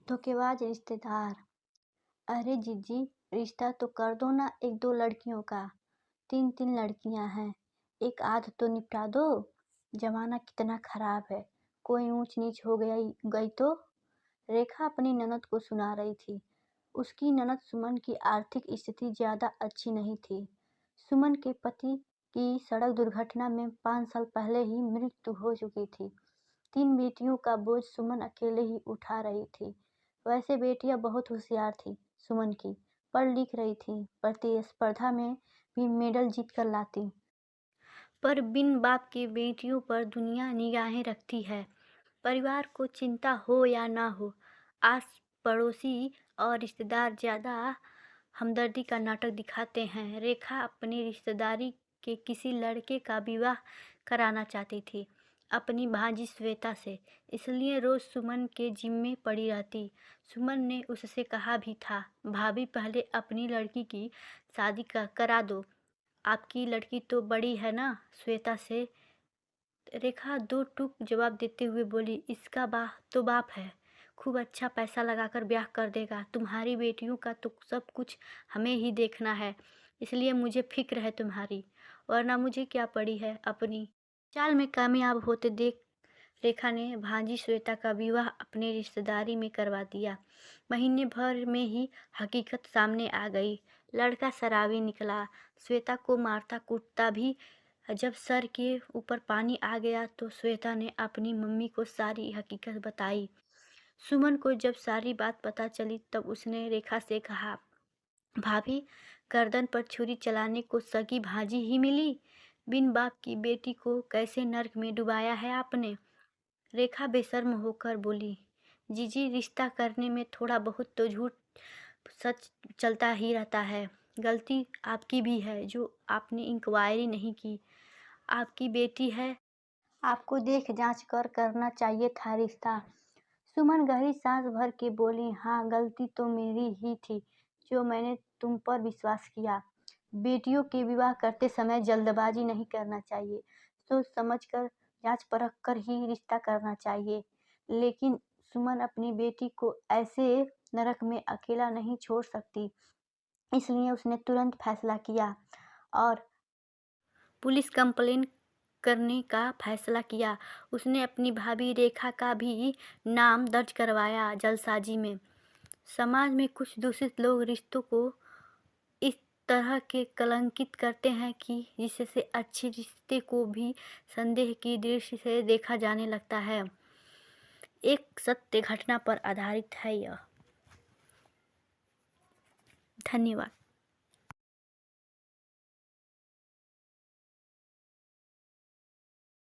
धोखेबाज रिश्तेदार। अरे जीजी, रिश्ता तो कर दो ना एक दो लड़कियों का। 3 लड़कियां हैं, एक आध तो निपटा दो। जमाना कितना खराब है, कोई ऊंच नीच हो गई तो। रेखा अपनी ननद को सुना रही थी। उसकी ननद सुमन की आर्थिक स्थिति ज्यादा अच्छी नहीं थी। सुमन के पति की सड़क दुर्घटना में 5 साल पहले ही मृत्यु हो चुकी थी। 3 बेटियों का बोझ सुमन अकेले ही उठा रही थी। वैसे बेटियां बहुत होशियार थी सुमन की, पढ़ लिख रही थी, प्रतिस्पर्धा में भी मेडल जीत कर लाती। पर बिन बाप की बेटियों पर दुनिया निगाहें रखती है। परिवार को चिंता हो या ना हो, आस पड़ोसी और रिश्तेदार ज्यादा हमदर्दी का नाटक दिखाते हैं। रेखा अपनी रिश्तेदारी के किसी लड़के का विवाह कराना चाहती थी अपनी भांजी श्वेता से, इसलिए रोज सुमन के जिम्मे पड़ी रहती। सुमन ने उससे कहा भी था, भाभी पहले अपनी लड़की की शादी करा दो, आपकी लड़की तो बड़ी है ना श्वेता से। रेखा दो टूक जवाब देते हुए बोली, इसका बाप है, खूब अच्छा पैसा लगाकर ब्याह कर देगा। तुम्हारी बेटियों का तो सब कुछ हमें ही देखना है, इसलिए मुझे फिक्र है तुम्हारी, वरना मुझे क्या पड़ी है। अपनी चाल में कामयाब होते देख रेखा ने भांजी श्वेता का विवाह अपने रिश्तेदारी में करवा दिया। महीने भर में ही हकीकत सामने आ गई। लड़का शराबी निकला, श्वेता को मारता कूटता भी। जब सर के ऊपर पानी आ गया तो श्वेता ने अपनी मम्मी को सारी हकीकत बताई। सुमन को जब सारी बात पता चली तब उसने रेखा से कहा, भाभी, गर्दन पर छुरी चलाने को सगी भांजी ही मिली। बिन बाप की बेटी को कैसे नर्क में डुबाया है आपने। रेखा बेशर्म होकर बोली, जीजी, रिश्ता करने में थोड़ा बहुत तो झूठ सच चलता ही रहता है। गलती आपकी भी है जो आपने इंक्वायरी नहीं की। आपकी बेटी है, आपको देख जांच कर करना चाहिए था रिश्ता। सुमन गहरी सांस भर के बोली, हाँ, गलती तो मेरी ही थी जो मैंने तुम पर विश्वास किया। बेटियों के विवाह करते समय जल्दबाजी नहीं करना चाहिए, सोच समझ कर जांच परख कर ही रिश्ता करना चाहिए। लेकिन सुमन अपनी बेटी को ऐसे नरक में अकेला नहीं छोड़ सकती, इसलिए उसने तुरंत फैसला किया और पुलिस कंप्लेन करने का फैसला किया। उसने अपनी भाभी रेखा का भी नाम दर्ज करवाया जलसाजी में। समाज में कुछ दूषित लोग रिश्तों को इस तरह के कलंकित करते हैं कि जिससे अच्छे रिश्ते को भी संदेह की दृष्टि से देखा जाने लगता है। एक सत्य घटना पर आधारित है यह। धन्यवाद।